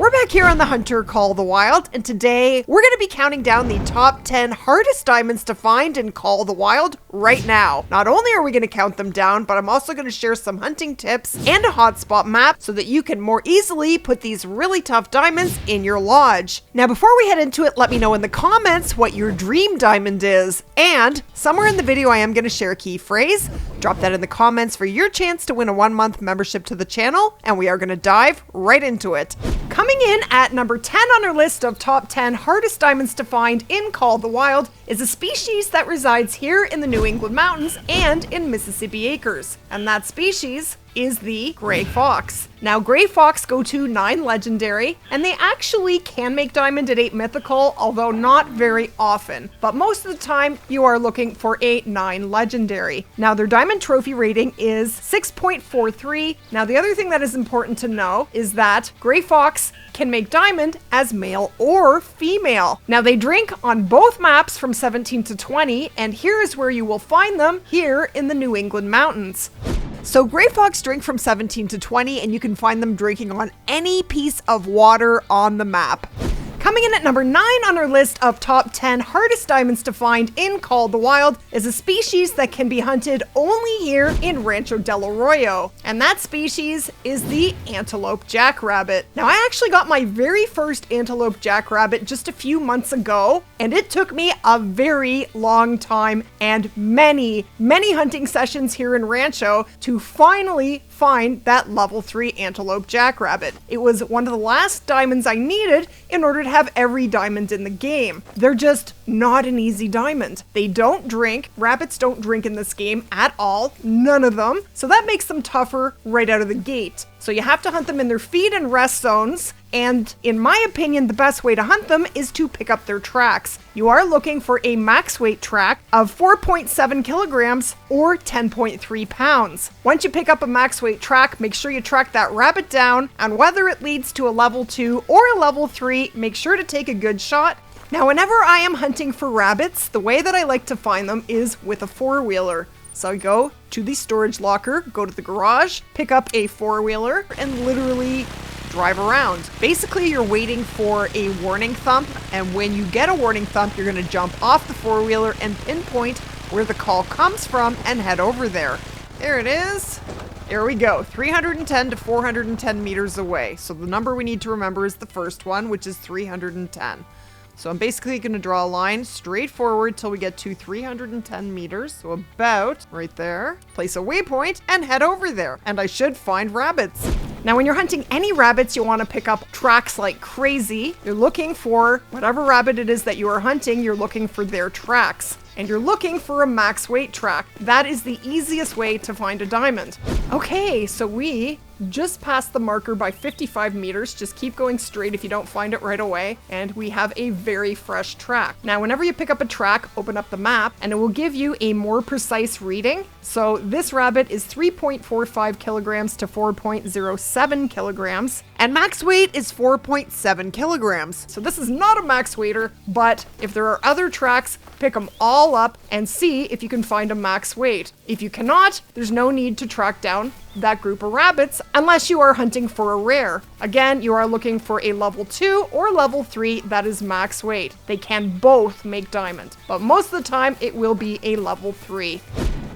We're back here on the Hunter Call of the Wild, and today we're going to be counting down the top 10 hardest diamonds to find in Call of the Wild right now. Not only are we going to count them down, but I'm also going to share some hunting tips and a hotspot map so that you can more easily put these really tough diamonds in your lodge. Now, before we head into it, let me know in the comments what your dream diamond is, and somewhere in the video I am going to share a key phrase. Drop that in the comments for your chance to win a 1-month membership to the channel, and we are going to dive right into it. Coming in at number 10 on our list of top 10 hardest diamonds to find in Call of the Wild is a species that resides here in the New England mountains and in Mississippi acres. And that species is the gray fox. Now, gray fox go to 9 legendary, and they actually can make diamond at 8 mythical, although not very often. But most of the time, you are looking for a 9 legendary. Now, their diamond trophy rating is 6.43. Now, the other thing that is important to know is that gray fox can make diamond as male or female. Now, they drink on both maps from 17 to 20, and here is where you will find them here in the New England mountains. So gray fox drink from 17 to 20, and you can find them drinking on any piece of water on the map. Coming in at number 9 on our list of top 10 hardest diamonds to find in Call of the Wild is a species that can be hunted only here in Rancho del Arroyo. And that species is the antelope jackrabbit. Now, I actually got my very first antelope jackrabbit just a few months ago, and it took me a very long time and many hunting sessions here in Rancho to finally find that level 3 antelope jackrabbit. It was one of the last diamonds I needed in order to have every diamond in the game. They're just not an easy diamond. They don't drink. Rabbits don't drink in this game at all. None of them. So that makes them tougher right out of the gate. So you have to hunt them in their feed and rest zones. And in my opinion, the best way to hunt them is to pick up their tracks. You are looking for a max weight track of 4.7 kilograms or 10.3 pounds. Once you pick up a max weight track, make sure you track that rabbit down, and whether it leads to a level 2 or a level 3, make sure to take a good shot. Now, whenever I am hunting for rabbits, the way that I like to find them is with a 4-wheeler. So I go to the storage locker, go to the garage, pick up a 4-wheeler, and literally drive around. Basically, you're waiting for a warning thump, and when you get a warning thump, you're going to jump off the 4-wheeler and pinpoint where the call comes from and head over there. There it is. There we go, 310 to 410 meters away. So the number we need to remember is the first one, which is 310. So I'm basically going to draw a line straight forward till we get to 310 meters. So about right there. Place a waypoint and head over there. And I should find rabbits. Now, when you're hunting any rabbits, you want to pick up tracks like crazy. You're looking for whatever rabbit it is that you are hunting, you're looking for their tracks. And you're looking for a max weight track. That is the easiest way to find a diamond. Okay, so we just passed the marker by 55 meters. Just keep going straight if you don't find it right away. And we have a very fresh track. Now, whenever you pick up a track, open up the map, and it will give you a more precise reading. So this rabbit is 3.45 kilograms to 4.07 kilograms. And max weight is 4.7 kilograms. So this is not a max weighter, but if there are other tracks, pick them all up and see if you can find a max weight. If you cannot, there's no need to track down that group of rabbits unless you are hunting for a rare. Again, you are looking for a level 2 or level 3 that is max weight. They can both make diamond, but most of the time it will be a level 3.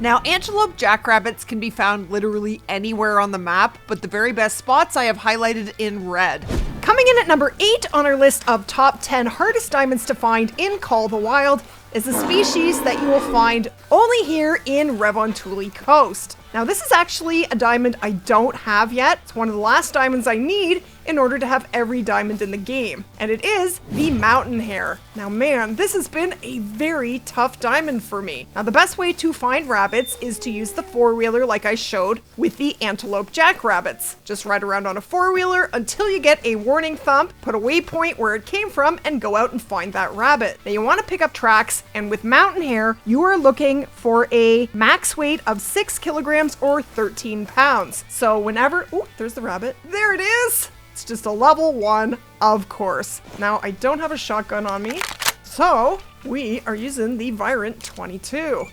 Now, antelope jackrabbits can be found literally anywhere on the map, but the very best spots I have highlighted in red. Coming in at number 8 on our list of top 10 hardest diamonds to find in Call of the Wild is a species that you will find only here in Revontuli Coast. Now, this is actually a diamond I don't have yet. It's one of the last diamonds I need in order to have every diamond in the game, and it is the mountain hare. Now, man, this has been a very tough diamond for me. Now, the best way to find rabbits is to use the 4-wheeler like I showed with the antelope jackrabbits. Just ride around on a 4-wheeler until you get a warning thump, put a waypoint where it came from, and go out and find that rabbit. Now, you want to pick up tracks, and with mountain hare, you are looking for a max weight of 6 kilograms or 13 pounds. So whenever, oh, there's the rabbit. There it is. It's just a level 1, of course. Now, I don't have a shotgun on me, so we are using the Virant 22.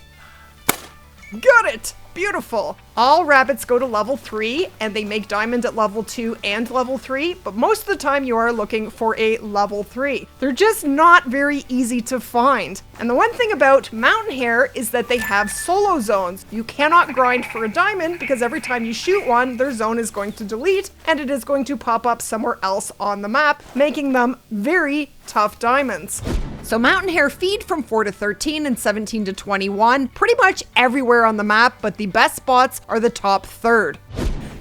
Got it! Beautiful. All rabbits go to level 3 and they make diamond at level 2 and level 3, but most of the time you are looking for a level 3. They're just not very easy to find. And the one thing about mountain hare is that they have solo zones. You cannot grind for a diamond because every time you shoot one, their zone is going to delete and it is going to pop up somewhere else on the map, making them very tough diamonds. So mountain hare feed from 4 to 13 and 17 to 21, pretty much everywhere on the map, but the best spots are the top third.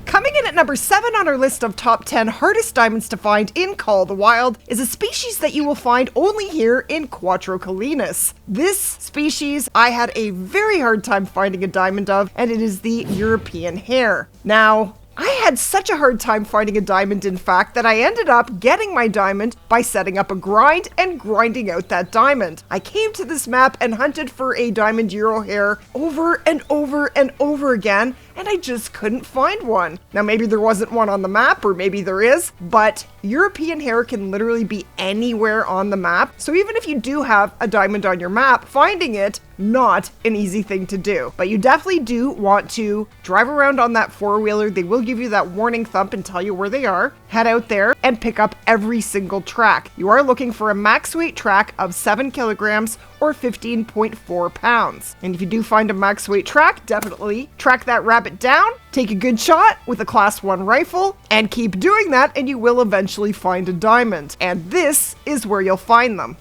Coming in at number 7 on our list of top 10 hardest diamonds to find in Call of the Wild is a species that you will find only here in Quattrocolinas. This species I had a very hard time finding a diamond of, and it is the European hare. Now, I had such a hard time finding a diamond, in fact, that I ended up getting my diamond by setting up a grind and grinding out that diamond. I came to this map and hunted for a diamond Euro hare over and over and over again, and I just couldn't find one. Now maybe there wasn't one on the map, or maybe there is, but European hare can literally be anywhere on the map. So even if you do have a diamond on your map, finding it, not an easy thing to do. But you definitely do want to drive around on that four-wheeler. They will give you that warning thump and tell you where they are. Head out there and pick up every single track. You are looking for a max weight track of 7 kilograms or 15.4 pounds. And if you do find a max weight track, definitely track that rabbit down, take a good shot with a class 1 rifle, and keep doing that and you will eventually find a diamond. And this is where you'll find them.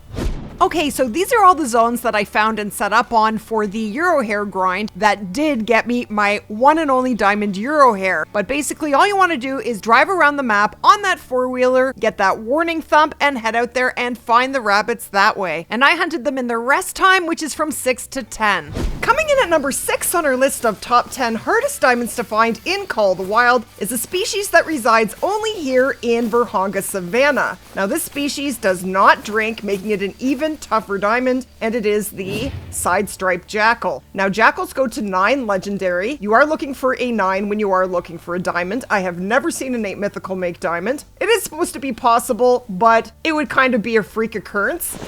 Okay, so these are all the zones that I found and set up on for the Euro hare grind that did get me my one and only diamond Euro hare. But basically all you want to do is drive around the map on that four-wheeler, get that warning thump, and head out there and find the rabbits that way. And I hunted them in their rest time, which is from 6 to 10. Coming in at number 6 on our list of top 10 hardest diamonds to find in Call of the Wild is a species that resides only here in Virhonga Savanna. Now this species does not drink, making it an even tougher diamond, and it is the side-striped jackal. Now jackals go to 9 legendary. You are looking for a 9 when you are looking for a diamond. I have never seen an 8 mythical make diamond. It is supposed to be possible, but it would kind of be a freak occurrence.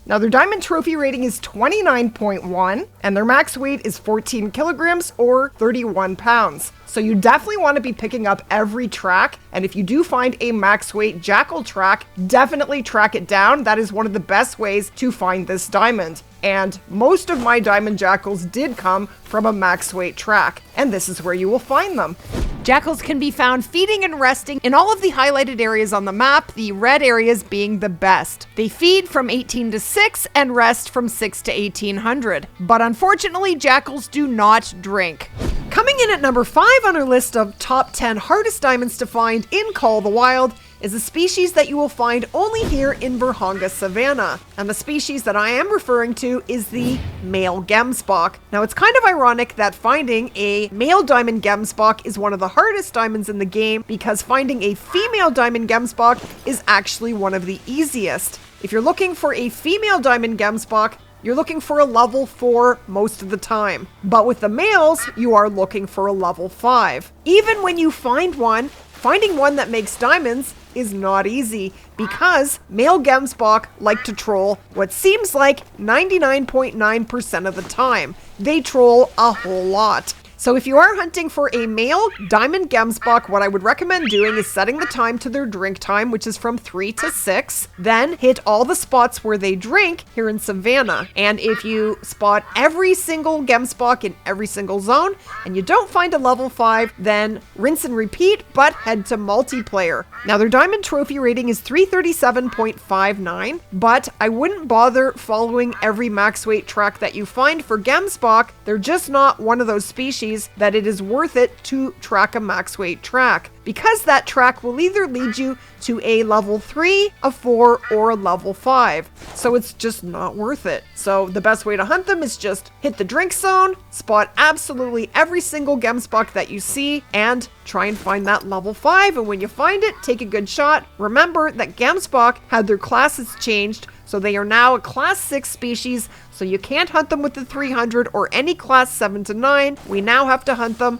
Now their diamond trophy rating is 29.1 and their max weight is 14 kilograms or 31 pounds. So you definitely want to be picking up every track, and if you do find a max weight jackal track, definitely track it down. That is one of the best ways to find this diamond. And most of my diamond jackals did come from a max weight track, and this is where you will find them. Jackals can be found feeding and resting in all of the highlighted areas on the map, the red areas being the best. They feed from 18 to 6 and rest from 6 to 1800. But unfortunately, jackals do not drink. Coming in at number 5 on our list of top 10 hardest diamonds to find in Call of the Wild is a species that you will find only here in Virhonga Savanna. And the species that I am referring to is the male gemsbok. Now it's kind of ironic that finding a male diamond gemsbok is one of the hardest diamonds in the game, because finding a female diamond gemsbok is actually one of the easiest. If you're looking for a female diamond gemsbok, you're looking for a level 4 most of the time. But with the males, you are looking for a level 5. Even when you find one, finding one that makes diamonds is not easy, because male gemsbok like to troll what seems like 99.9% of the time. They troll a whole lot. So if you are hunting for a male diamond gemsbok, what I would recommend doing is setting the time to their drink time, which is from 3 to 6. Then hit all the spots where they drink here in Savannah. And if you spot every single gemsbok in every single zone and you don't find a level 5, then rinse and repeat, but head to multiplayer. Now their diamond trophy rating is 337.59, but I wouldn't bother following every max weight track that you find for gemsbok. They're just not one of those species that it is worth it to track a max weight track, because that track will either lead you to a level 3, a 4, or a level 5. So it's just not worth it. So the best way to hunt them is just hit the drink zone, spot absolutely every single gemsbok that you see, and try and find that level 5. And when you find it, take a good shot. Remember that gemsbok had their classes changed, so they are now a class 6 species, so you can't hunt them with the 300 or any class 7 to 9. We now have to hunt them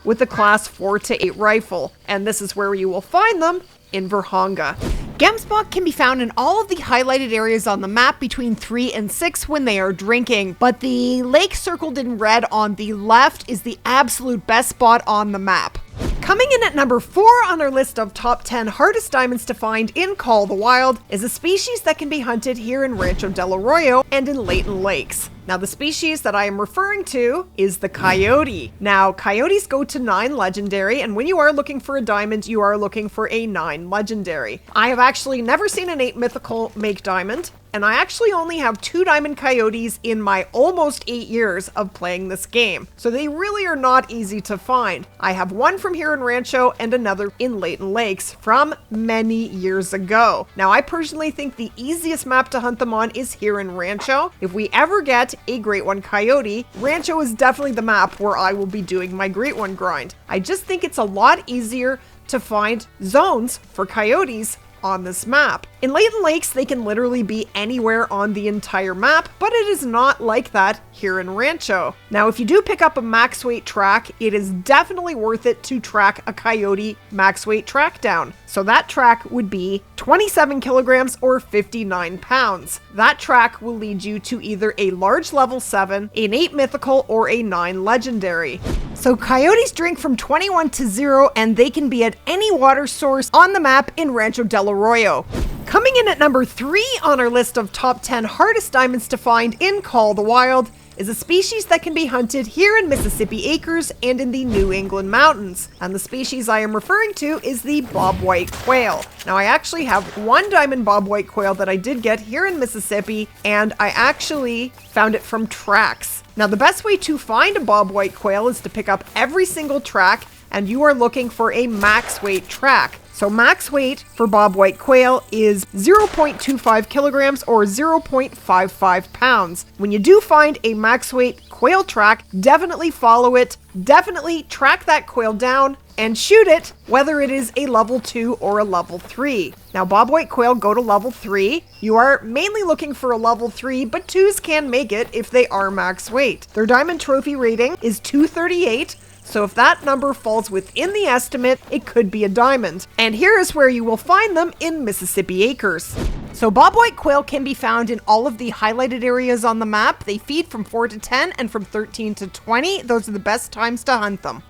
with the class 4 to 8 rifle, and this is where you will find them in Virhonga. Gemspot can be found in all of the highlighted areas on the map between 3 and 6 when they are drinking, but the lake circled in red on the left is the absolute best spot on the map. Coming in at number 4 on our list of top 10 hardest diamonds to find in Call of the Wild is a species that can be hunted here in Rancho del Arroyo and in Layton Lakes. Now, the species that I am referring to is the coyote. Now, coyotes go to 9 legendary, and when you are looking for a diamond, you are looking for a 9 legendary. I have actually never seen an 8 mythical make diamond, and I actually only have 2 diamond coyotes in my almost 8 years of playing this game. So they really are not easy to find. I have one from here in Rancho and another in Layton Lakes from many years ago. Now, I personally think the easiest map to hunt them on is here in Rancho. If we ever get a Great One Coyote, Rancho is definitely the map where I will be doing my Great One grind. I just think it's a lot easier to find zones for coyotes on this map. In Layton Lakes, they can literally be anywhere on the entire map, but it is not like that here in Rancho. Now, if you do pick up a max weight track, it is definitely worth it to track a coyote max weight track down. So that track would be 27 kilograms or 59 pounds. That track will lead you to either a large level 7, an 8 mythical, or a 9 legendary. So coyotes drink from 21 to 0, and they can be at any water source on the map in Rancho del Arroyo. Coming in at number 3 on our list of top 10 hardest diamonds to find in Call of the Wild is a species that can be hunted here in Mississippi Acres and in the New England Mountains. And the species I am referring to is the bobwhite quail. Now, I actually have 1 diamond bobwhite quail that I did get here in Mississippi, and I actually found it from tracks. Now, the best way to find a bobwhite quail is to pick up every single track, and you are looking for a max weight track. So max weight for bobwhite quail is 0.25 kilograms or 0.55 pounds. When you do find a max weight quail track, definitely follow it, definitely track that quail down and shoot it, whether it is a level 2 or a level 3. Now, bobwhite quail go to level 3. You are mainly looking for a level 3, but 2s can make it if they are max weight. Their diamond trophy rating is 238. So if that number falls within the estimate, it could be a diamond. And here is where you will find them in Mississippi Acres. So bobwhite quail can be found in all of the highlighted areas on the map. They feed from 4 to 10 and from 13 to 20. Those are the best times to hunt them.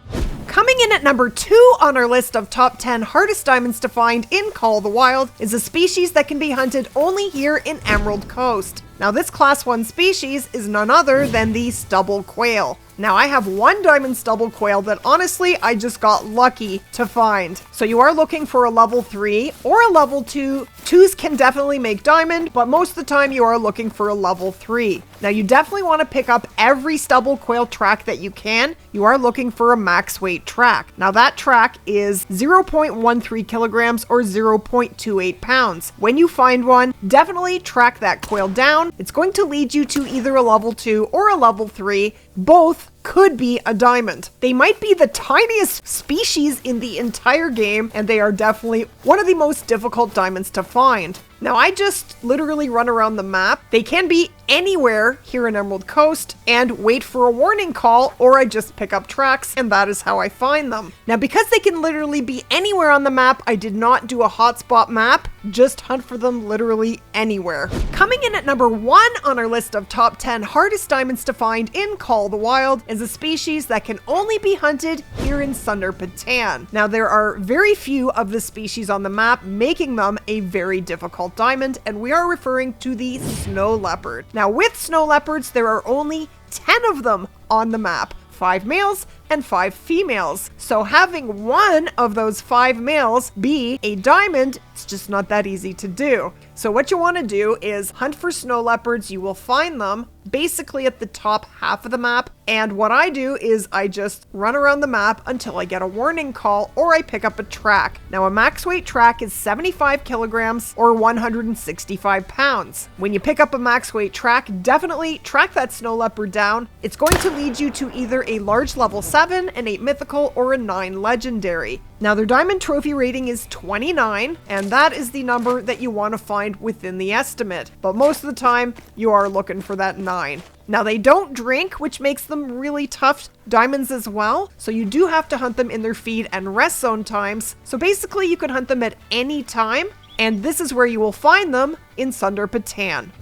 Coming in at number 2 on our list of top 10 hardest diamonds to find in Call of the Wild is a species that can be hunted only here in Emerald Coast. Now, this class 1 species is none other than the stubble quail. Now, I have 1 diamond stubble quail that honestly I just got lucky to find. So you are looking for a level 3 or a level 2. 2s can definitely make diamond, but most of the time you are looking for a level 3. Now, you definitely want to pick up every stubble quail track that you can. You are looking for a max weight track. Now, that track is 0.13 kilograms or 0.28 pounds. When you find one, definitely track that quail down. It's going to lead you to either a level 2 or a level 3. Both could be a diamond. They might be the tiniest species in the entire game, and they are definitely one of the most difficult diamonds to find. Now, I just literally run around the map. They can be anywhere here in Emerald Coast and wait for a warning call, or I just pick up tracks, and that is how I find them. Now, because they can literally be anywhere on the map, I did not do a hotspot map, just hunt for them literally anywhere. Coming in at number 1 on our list of top 10 hardest diamonds to find in Call of the Wild is a species that can only be hunted here in Sunder Patan. Now, there are very few of the species on the map, making them a very difficult diamond, and we are referring to the snow leopard. Now, with snow leopards, there are only 10 of them on the map. 5 males and 5 females. So having one of those 5 males be a diamond, it's just not that easy to do. So what you want to do is hunt for snow leopards. You will find them basically at the top half of the map. And what I do is I just run around the map until I get a warning call or I pick up a track. Now, a max weight track is 75 kilograms or 165 pounds. When you pick up a max weight track, definitely track that snow leopard down. It's going to lead you to either a large level 7, an 8 mythical, or a 9 legendary. Now, their diamond trophy rating is 29, and that is the number that you want to find within the estimate. But most of the time, you are looking for that 9. Now, they don't drink, which makes them really tough diamonds as well. So you do have to hunt them in their feed and rest zone times. So basically, you can hunt them at any time. and this is where you will find them in Sunder Patan.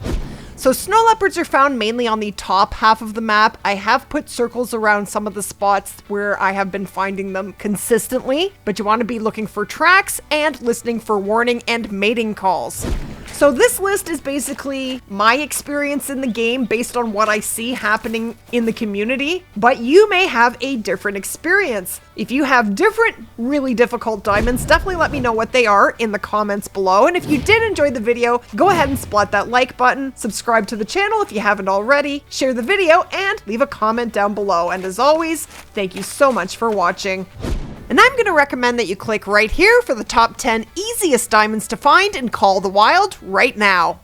So snow leopards are found mainly on the top half of the map. I have put circles around some of the spots where I have been finding them consistently, but you want to be looking for tracks and listening for warning and mating calls. So this list is basically my experience in the game based on what I see happening in the community, but you may have a different experience. If you have different really difficult diamonds, definitely let me know what they are in the comments below. And if you did enjoy the video, go ahead and splat that like button, subscribe to the channel if you haven't already, share the video, and leave a comment down below. And as always, thank you so much for watching. And I'm going to recommend that you click right here for the top 10 easiest diamonds to find in Call of the Wild right now.